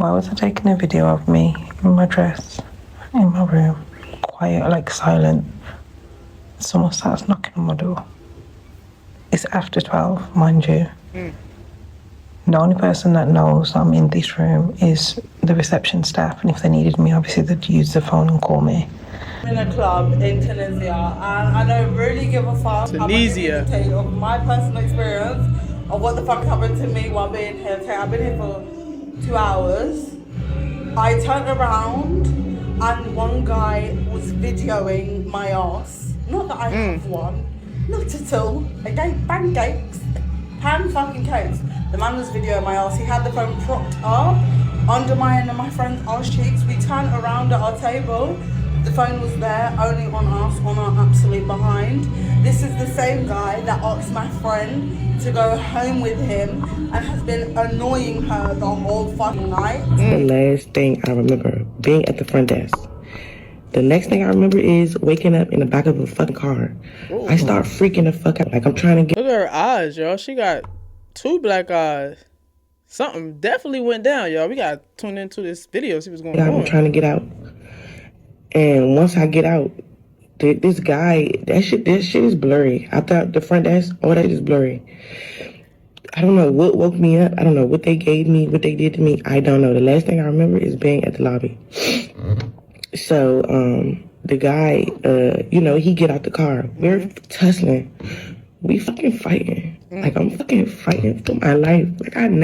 Why was I taking a video of me in my dress, in my room, quiet, like silent? Someone starts knocking on my door. It's after 12, mind you. The only person that knows I'm in this room is the reception staff, and if they needed me, obviously they'd use the phone and call me. I'm in a club in Tunisia, and I don't really give a fuck. I'm gonna give you the take of my personal experience of what the fuck happened to me while being here. Okay, I've been here for 2 hours. I turned around, and one guy was videoing my ass. Not that I have one, not at all. I gave pancakes, pan fucking cakes. The man was videoing my ass. He had the phone propped up under mine and my friend's ass cheeks. We turned around at our table. The phone was there, only on us, on our absolute behind. This is the same guy that asked my friend to go home with him and has been annoying her the whole fucking night. The last thing I remember being at the front desk. The next thing I remember is waking up in the back of a fucking car. Ooh. I start freaking the fuck out. Like I'm trying to get. Look at her eyes, y'all. She got 2 black eyes. Something definitely went down, y'all. We gotta tune into this video, see what's going on. I'm trying to get out. And once I get out, this guy, that shit is blurry. I thought the front desk, all that is blurry. I don't know what woke me up. I don't know what they gave me, what they did to me. I don't know. The last thing I remember is being at the lobby. So, the guy, he get out the car. We're tussling. We fucking fighting. Like, I'm fucking fighting for my life. Like, I'm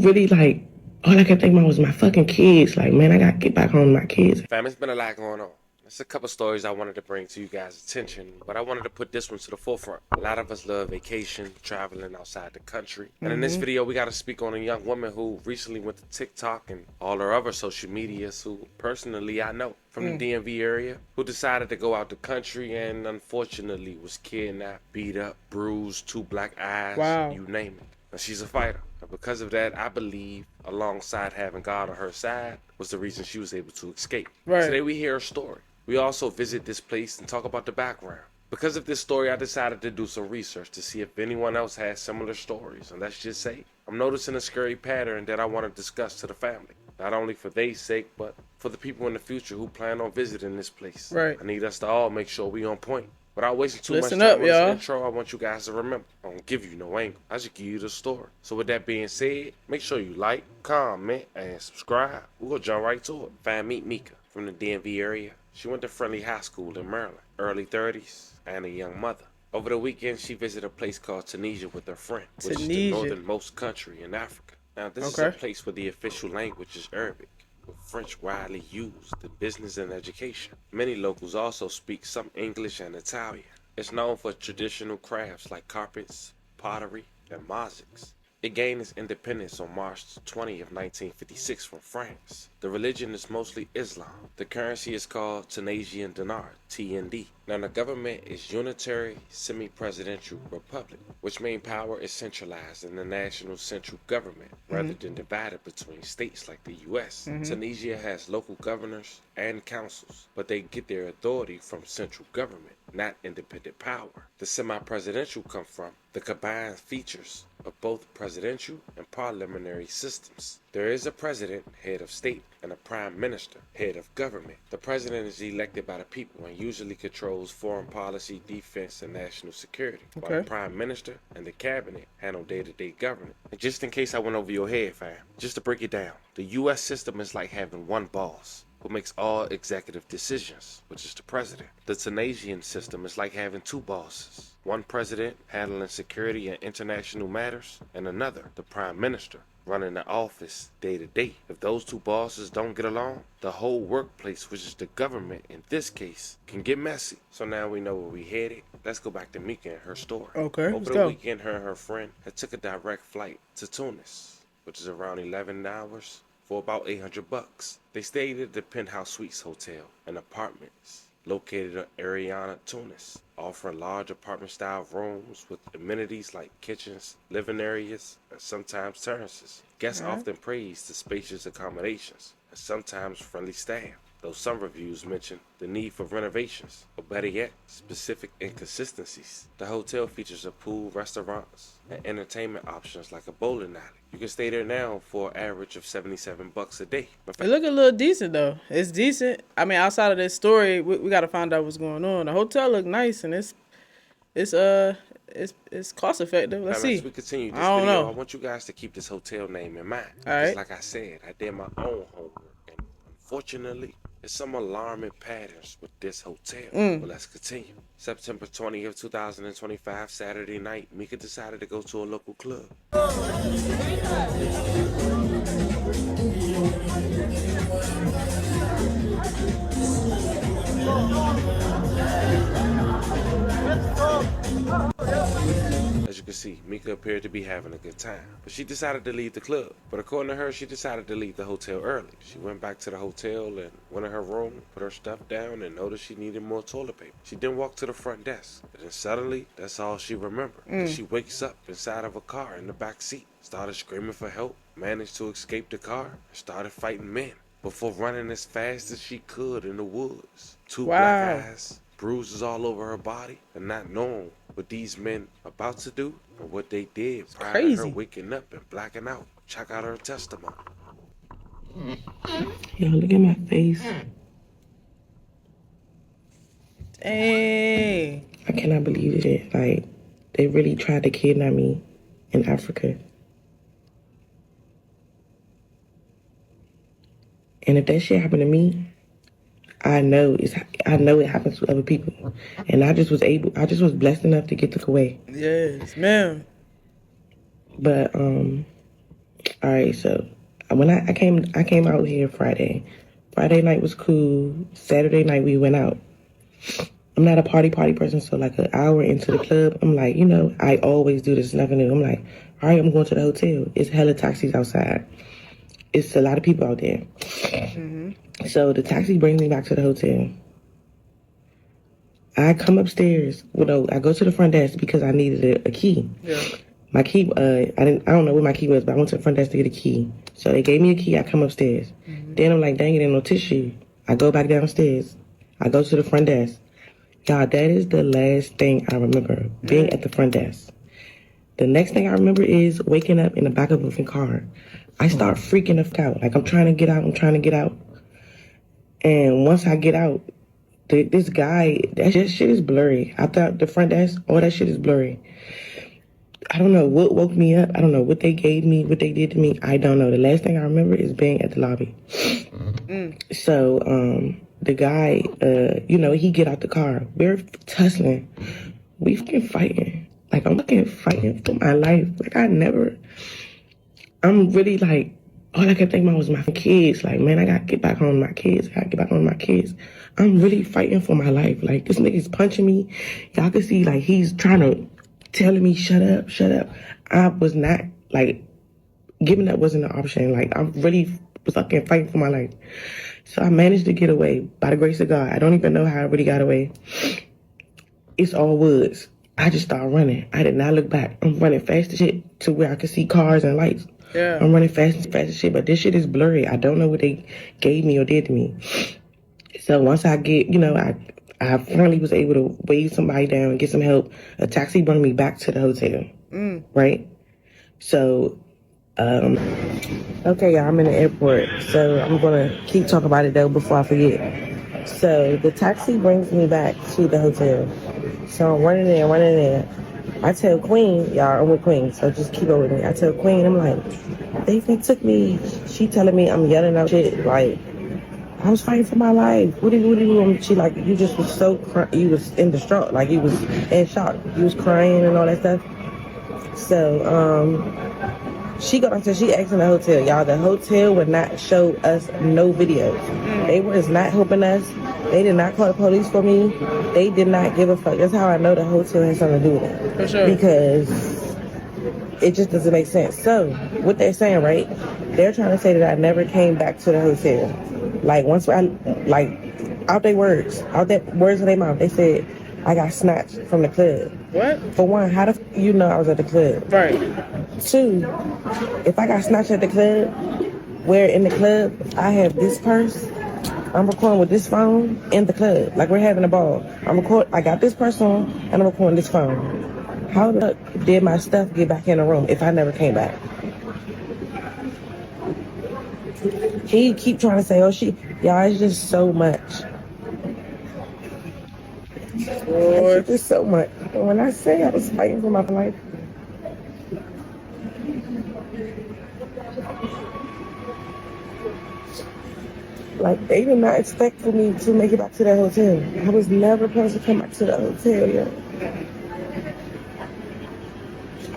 really like, all I can think about was my fucking kids. Like, man, I gotta get back home to my kids. Fam, it's been a lot going on. There's a couple stories I wanted to bring to you guys' attention, but I wanted to put this one to the forefront. A lot of us love vacation, traveling outside the country. And in this video, we got to speak on a young woman who recently went to TikTok and all her other social medias, who personally I know from the DMV area, who decided to go out the country and unfortunately was kidnapped, beat up, bruised, 2 black eyes, you name it. And she's a fighter. And because of that, I believe, alongside having God on her side, was the reason she was able to escape. Right. Today we hear her story. We also visit this place and talk about the background. Because of this story, I decided to do some research to see if anyone else has similar stories. And let's just say, I'm noticing a scary pattern that I want to discuss to the family. Not only for their sake, but for the people in the future who plan on visiting this place. Right. I need us to all make sure we on point. Without wasting too much time on this intro, I want you guys to remember, I don't give you no angle. I just give you the story. So with that being said, make sure you like, comment, and subscribe. We're going to jump right to it. Fam, meet Mika from the DMV area. She went to Friendly High School in Maryland, early 30s, and a young mother. Over the weekend, she visited a place called Tunisia with her friend, which is the northernmost country in Africa. Now, this is a place where the official language is Arabic, with French widely used in business and education. Many locals also speak some English and Italian. It's known for traditional crafts like carpets, pottery, and mosaics. It gained its independence on March 20 of 1956 from France. The religion is mostly Islam. The currency is called Tunisian dinar, TND. Now the government is unitary, semi-presidential republic, which main power is centralized in the national central government rather than divided between states like the US. Tunisia has local governors and councils, but they get their authority from central government, not independent power. The semi-presidential come from the combined features of both presidential and parliamentary systems. There is a president, head of state, and a prime minister, head of government. The president is elected by the people and usually controls foreign policy, defense, and national security, while the prime minister and the cabinet handle day-to-day government. And just in case I went over your head, fam, just to break it down, the U.S. system is like having one boss who makes all executive decisions, which is the president. The Tunisian system is like having 2 bosses. One president handling security and international matters, and another, the prime minister, running the office day to day. If those 2 bosses don't get along, the whole workplace, which is the government in this case, can get messy. So now we know where we headed. Let's go back to Mika and her story. Over the weekend, her and her friend had took a direct flight to Tunis, which is around 11 hours for about $800. They stayed at the Penthouse Suites Hotel and apartments located in Ariana, Tunis, offering large apartment-style rooms with amenities like kitchens, living areas, and sometimes terraces. Guests often praise the spacious accommodations and sometimes friendly staff. though some reviews mention the need for renovations, or better yet, specific inconsistencies. The hotel features a pool, restaurants, and entertainment options like a bowling alley. You can stay there now for an average of $77 a day. It look a little decent though. It's decent. I mean, outside of this story, we got to find out what's going on. The hotel look nice and it's cost effective. Let's see. As we continue this I don't video, know. I want you guys to keep this hotel name in mind. All right. Just like I said, I did my own homework, and unfortunately, there's some alarming patterns with this hotel. But let's continue. September 20th, 2025, Saturday night, Mika decided to go to a local club. As you can see, Mika appeared to be having a good time, but she decided to leave the club. But according to her, she decided to leave the hotel early. She went back to the hotel and went in her room, put her stuff down, and noticed she needed more toilet paper. She then walked to the front desk, and then suddenly, that's all she remembered. And she wakes up inside of a car in the back seat, started screaming for help, managed to escape the car, and started fighting men before running as fast as she could in the woods. Two black eyes, bruises all over her body, and not knowing what these men about to do or what they did prior to her waking up and blacking out. Check out her testimony. Yo, look at my face. Hey. I cannot believe it. Like, they really tried to kidnap me in Africa. And if that shit happened to me, I know it happens to other people. And I just was blessed enough to get took away. Yes, ma'am. But all right, so when I came out here Friday. Friday night was cool. Saturday night we went out. I'm not a party person, so like an hour into the club, I'm like, I always do this, nothing new. I'm like, all right, I'm going to the hotel. It's hella taxis outside. It's a lot of people out there. So the taxi brings me back to the hotel. I come upstairs. I go to the front desk because I needed a key. Yeah. My key, I don't know where my key was, but I went to the front desk to get a key. So they gave me a key. I come upstairs. Then I'm like, dang it, ain't no tissue. I go back downstairs. I go to the front desk. Y'all, that is the last thing I remember, being at the front desk. The next thing I remember is waking up in the back of a car. I start freaking the fuck out. Like, I'm trying to get out. And once I get out, this guy, that shit is blurry. I thought the front desk, all that shit is blurry. I don't know what woke me up. I don't know what they gave me, what they did to me. I don't know. The last thing I remember is being at the lobby. So, the guy, he get out the car. We're tussling. We fucking fighting. Like, I'm fucking fighting for my life. Like, I'm really like, all I kept thinking about was my kids. Like, man, I gotta get back home to my kids. I'm really fighting for my life. Like, this nigga's punching me. Y'all can see, like, he's trying to telling me, shut up. I was not, like, giving up wasn't an option. Like, I really was fucking fighting for my life. So I managed to get away by the grace of God. I don't even know how I really got away. It's all woods. I just started running. I did not look back. I'm running fast as shit to where I could see cars and lights. Yeah. I'm running fast as shit, but this shit is blurry. I don't know what they gave me or did to me. So once I get, I finally was able to wave somebody down and get some help. A taxi brought me back to the hotel. Right? So, okay, y'all, I'm in the airport. So I'm going to keep talking about it, though, before I forget. So the taxi brings me back to the hotel. So I'm running there. I tell Queen, y'all, I'm with Queen, so just keep up with me. I tell Queen, I'm like, they took me. She telling me I'm yelling out shit, like, I was fighting for my life. What do you? She like, you just was you was in distraught, like you was in shock. You was crying and all that stuff. So, she got until she asked in the hotel, y'all. The hotel would not show us no videos. They was not helping us. They did not call the police for me. They did not give a fuck. That's how I know the hotel has something to do with it. For sure. Because it just doesn't make sense. So, what they're saying, right? They're trying to say that I never came back to the hotel. Like, once out their words of their mouth, they said I got snatched from the club. What? For one, how the you know I was at the club? Right. Two, if I got snatched at the club, where in the club I have this purse, I'm recording with this phone in the club, like we're having a ball. I got this person on, and I'm recording this phone. How the fuck did my stuff get back in the room if I never came back? He keep trying to say, oh, y'all, it's just so much. It's just so much. And when I say I was fighting for my life, like, they did not expect for me to make it back to that hotel. I was never supposed to come back to the hotel, yo.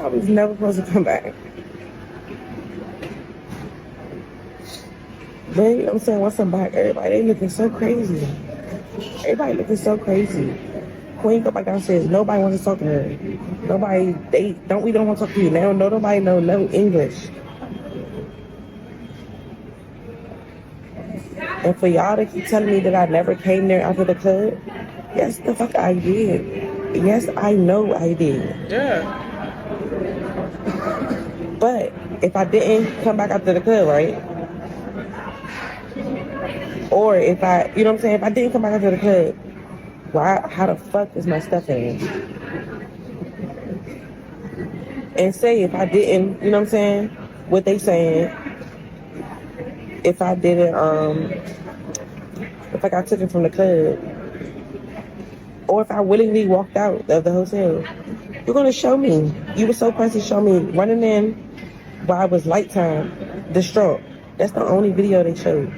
I was never supposed to come back. But you know what I'm saying? Once I'm back, they looking so crazy. Everybody looking so crazy. Queen go back downstairs. Nobody wants to talk to her. We don't want to talk to you. They don't know nobody know no English. And for y'all to keep telling me that I never came there after the club, yes, the fuck I did. Yes, I know I did. Yeah. But if I didn't come back after the club, right? Or if you know what I'm saying? If I didn't come back after the club, how the fuck is my stuff in? And say if I didn't, you know what I'm saying? What they saying, if I didn't, if I got taken from the club, or if I willingly walked out of the hotel, you're gonna show me. You were so pressed to show me running in while it was light time, distraught. That's the only video they showed.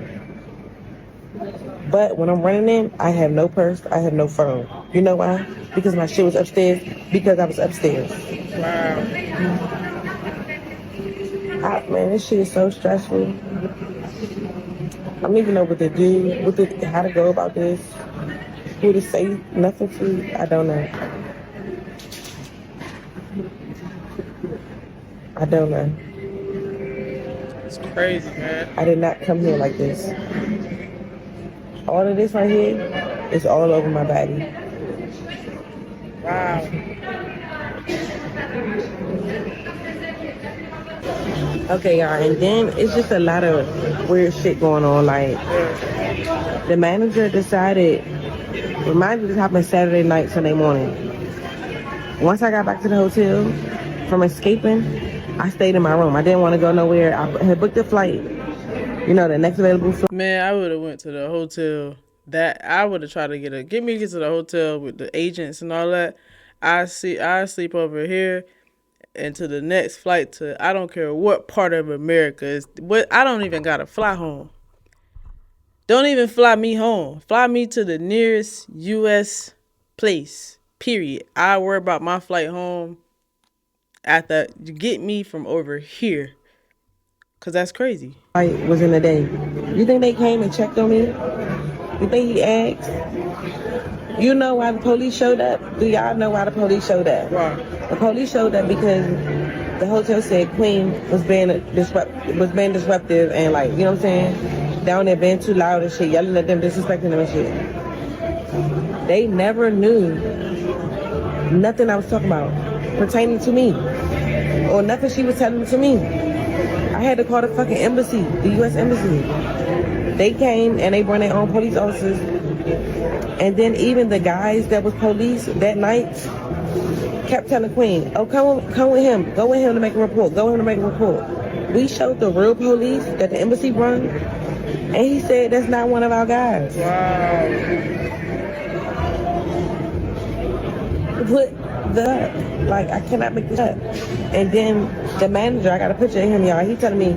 But when I'm running in, I have no purse, I have no phone. You know why? Because my shit was upstairs, because I was upstairs. Wow. Man, this shit is so stressful. I don't even know what to do, how to go about this, who to say nothing to. I don't know. I don't know. It's crazy, man. I did not come here like this. All of this right here is all over my body. Wow. Okay, y'all, and then it's just a lot of weird shit going on. Like, the manager decided, remind me this happened Saturday night, Sunday morning. Once I got back to the hotel from escaping, I stayed in my room. I didn't want to go nowhere. I had booked a flight, the next available flight. Man, I would have went to the hotel. I would have tried to get me to the hotel with the agents and all that. I sleep over here into the next flight to, I don't care what part of America is. I don't even gotta fly home. Don't even fly me home. Fly me to the nearest U.S. place, period. I worry about my flight home after you get me from over here. Because that's crazy. Flight was in the day. You think they came and checked on me? You think he asked? You know why the police showed up? Do y'all know why the police showed up? Why? The police showed up because the hotel said Queen was being disruptive and, like, you know what I'm saying? Down there being too loud and shit, yelling at them, disrespecting them and shit. They never knew nothing I was talking about pertaining to me, or nothing she was telling to me. I had to call the fucking embassy, the U.S. embassy. They came and they brought their own police officers. And then even the guys that was police that night kept telling Queen, oh, come with him. Go with him to make a report. Go with him to make a report. We showed the real police that the embassy brought, and he said that's not one of our guys. Wow. I cannot make this up. And then the manager, I got a picture of him, y'all. He telling me,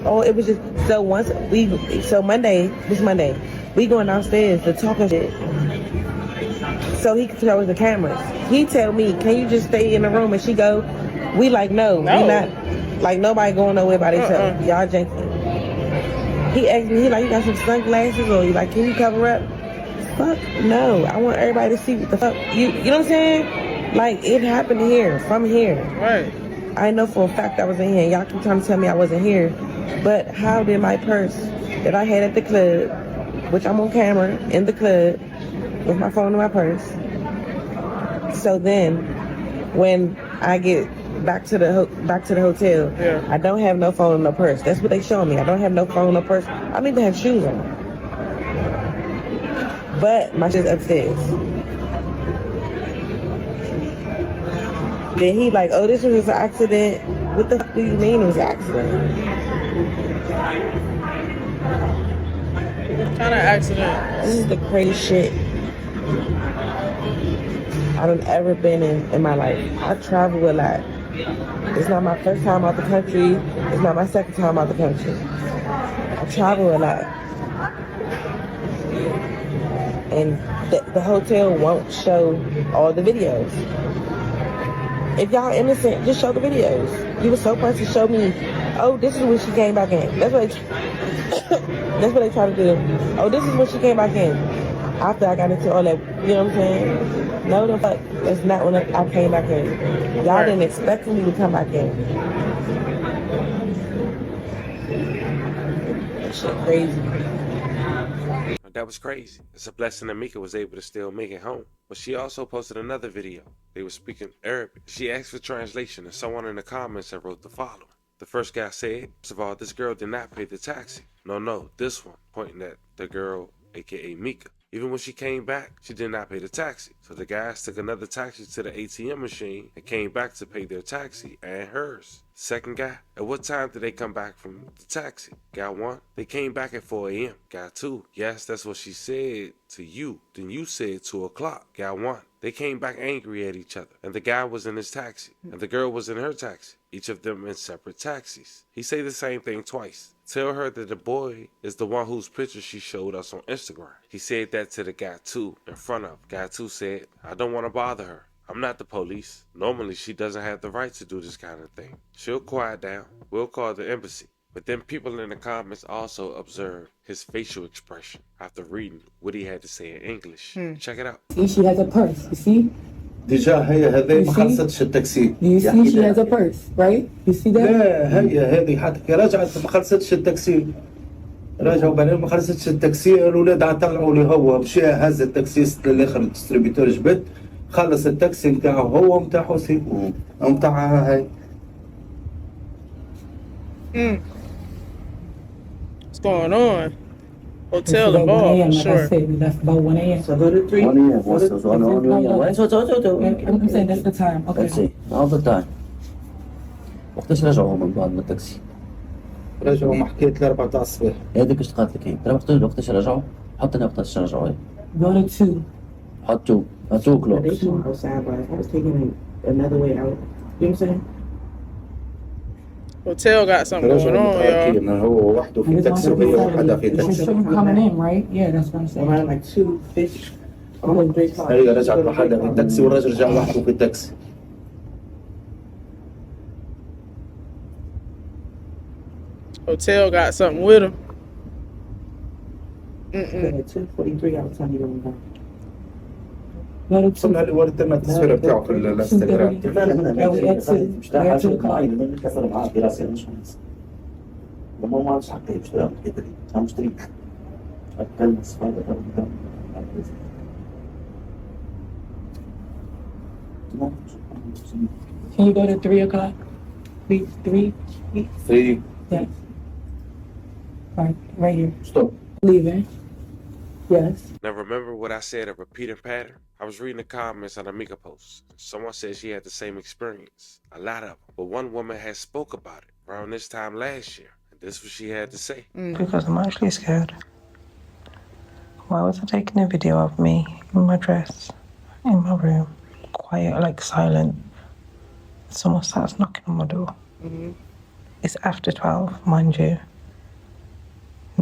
oh, it was just, Monday, we going downstairs to talk and shit. So he could show us the cameras. He tell me, can you just stay in the room? And she go, we like, no. We not, like, nobody going nowhere by themselves. Y'all janky. He asked me, you got some sunglasses, or like, can you cover up? Fuck no. I want everybody to see what the fuck, you know what I'm saying? Like, it happened here, from here. Right. I know for a fact I was in here. Y'all keep trying to tell me I wasn't here. But how did my purse that I had at the club, which I'm on camera in the club with my phone in my purse, so then when I get back to the hotel, I don't have no phone and no purse. That's what they showing me. I don't have no phone, no purse. I don't even have shoes on. But my shit's upstairs. Then he like, oh, this was an accident. What the fuck do you mean it was an accident? What kind of accident? This is the craziest shit I've ever been in my life. I travel a lot. It's not my first time out the country. It's not my second time out the country. I travel a lot. And the hotel won't show all the videos. If y'all innocent, just show the videos. You were so supposed to show me, oh, this is when she came back in. That's what they try to do. Oh, this is when she came back in. After I got into all that, you know what I'm saying? No, the fuck, that's not when I came back in. Y'all didn't expect me to come back in. That shit crazy. That was crazy. It's a blessing that Mika was able to still make it home. But she also posted another video. They were speaking Arabic. She asked for translation, and someone in the comments had wrote the following. The first guy said, first of all, this girl did not pay the taxi. No, this one, pointing at the girl, aka Mika. Even when she came back, she did not pay the taxi. So the guys took another taxi to the ATM machine and came back to pay their taxi and hers. Second guy, at what time did they come back from the taxi? Guy 1, they came back at 4 a.m. Guy 2, yes, that's what she said to you. Then you said 2 o'clock. Guy 1, they came back angry at each other. And the guy was in his taxi. And the girl was in her taxi. Each of them in separate taxis. He said the same thing twice. Tell her that the boy is the one whose picture she showed us on Instagram. He said that to the guy 2 in front of. Guy 2 said, I don't want to bother her. I'm not the police. Normally she doesn't have the right to do this kind of thing. She'll quiet down. We'll call the embassy. But then people in the comments also observed his facial expression after reading what he had to say in English. Check it out. See, she has a purse, you see? ديجا هذه ما خلصتش التاكسي. You see she has a purse, right? You see that? لا هذه حتى رجعت ما خلصتش التاكسي. رجعوا بعدين ما خلصتش التاكسي الولاد طلعوا لي هو مشى هز التاكسي الاخر الديستريبيتور جبد خلص التاكسي نتاعو هو نتاع حسين نتاعها هاي. What's going on? Hotel involved, for sure. Like I said, we left about 1 a.m. So go to 3. 1 a.m. What's this? 1 a.m. I'm saying that's the time. Okay. Let's see. All the time. وقتاش رجعوا من بعد من التاكسي؟ رجعوا ما حكيت ل 4 تاع الصباح. هذيك اش قالت لك هي؟ ترى وقتاش رجعوا؟ حط لنا وقتاش رجعوا هي. Go to 2. حط 2. 2 o'clock. They came outside, but I was taking another way out. You know what I'm saying? Hotel got something going رجعوا on, y'all. متأكد هو وحده في تاكسي وهي وحدها في It's تاكسي. him coming in, right? Yeah, that's what I'm saying. Around like 2 fish. I'm 3 o'clock. هي رجعت وحدها في التاكسي والراجل رجع وحده في التاكسي. Hotel got something with him. At 2:43, I was telling you when we Go to 2. وصلنا لوريتنا التصوير بتاعه في الانستغرام. 2:33. Yeah, we had 2. مش We had 2 تعرف o'clock. من كسر معاه في راسي مش خلاص. لما ما عادش حقي مش تعرف كده أنا مشتري. أتكلم صفايا Can you go to 3 o'clock? 3? 3 Yeah. Right here. ستوب. Leaving. Yes. Now remember what I said, a repeating pattern? I was reading the comments on a Mika post. Someone said she had the same experience. A lot of them. But one woman had spoke about it around this time last year. And this is what she had to say. Because I'm actually scared. Why was I taking a video of me in my dress, in my room, quiet, like silent? Someone starts knocking on my door. It's after 12, mind you.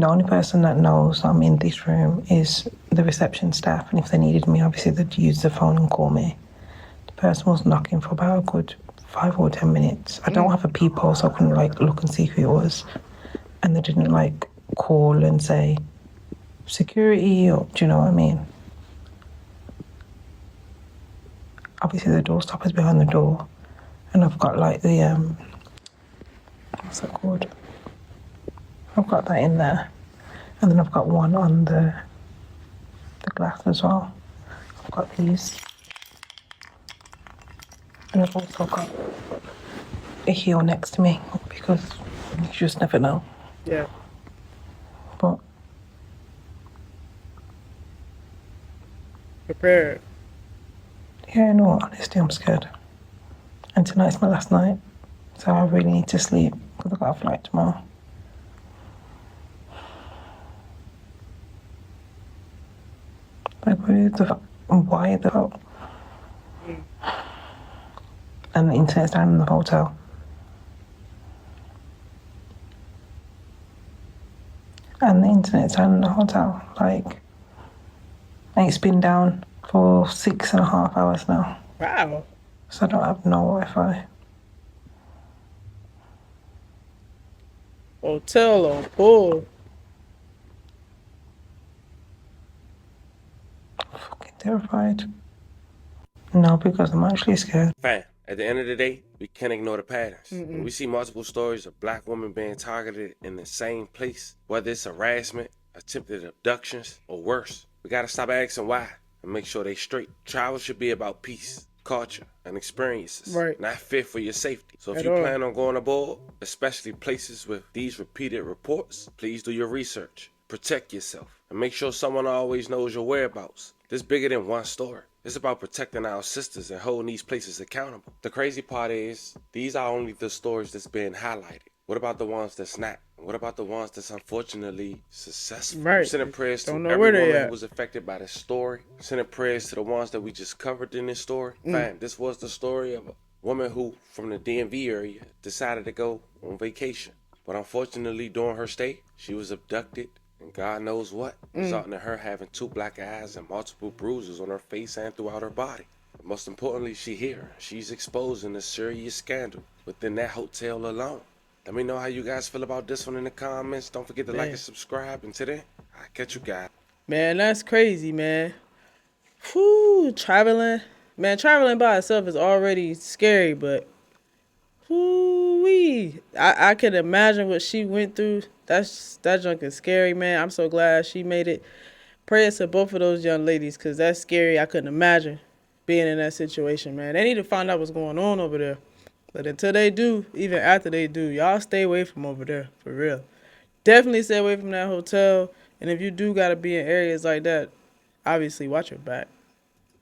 The only person that knows I'm in this room is the reception staff, and if they needed me, obviously they'd use the phone and call me. The person was knocking for about a good 5 or 10 minutes. I don't have a peephole, so I couldn't like look and see who it was. And they didn't like call and say security, or do you know what I mean? Obviously the doorstopper's behind the door, and I've got like the what's that called? I've got that in there, and then I've got one on the glass as well. I've got these, and I've also got a heel next to me because you just never know. Yeah. But prepared. Yeah, no, honestly, I'm scared. And tonight's my last night, so I really need to sleep because I got a flight tomorrow. Like, why the fuck? And the internet's down in the hotel. And the internet's down in the hotel. Like, and it's been down for 6.5 hours now. Wow. So I don't have no Wi-Fi. Hotel on full. Fucking terrified. No, because I'm actually scared. Fam, at the end of the day, we can't ignore the patterns. When we see multiple stories of black women being targeted in the same place, whether it's harassment, attempted abductions, or worse, we gotta stop asking why and make sure they straight. Travel should be about peace, culture, and experiences, Right. not fear for your safety. So if At you all. plan on going aboard, especially places with these repeated reports, please do your research. Protect yourself and make sure someone always knows your whereabouts. This bigger than one story. It's about protecting our sisters and holding these places accountable. The crazy part is, these are only the stories that's being highlighted. What about the ones that's not? What about the ones that's unfortunately successful? Right. I'm sending prayers to Don't know every where they woman at. who was affected by this story. I'm sending prayers to the ones that we just covered in this story. Fam, this was the story of a woman who, from the DMV area, decided to go on vacation. But unfortunately, during her stay, she was abducted, and God knows what, resulting in her having 2 black eyes and multiple bruises on her face and throughout her body. But most importantly, she's exposing a serious scandal within that hotel alone. Let me know how you guys feel about this one in the comments. Don't forget to like Man. and subscribe. And today, I'll catch you guys. Man, that's crazy, man. Whew, traveling. Man, traveling by itself is already scary, but whoo-wee. I can imagine what she went through. That junk is scary, man. I'm so glad she made it. Prayers to both of those young ladies, because that's scary. I couldn't imagine being in that situation, man. They need to find out what's going on over there. But until they do, even after they do, y'all stay away from over there, for real. Definitely stay away from that hotel. And if you do got to be in areas like that, obviously watch your back.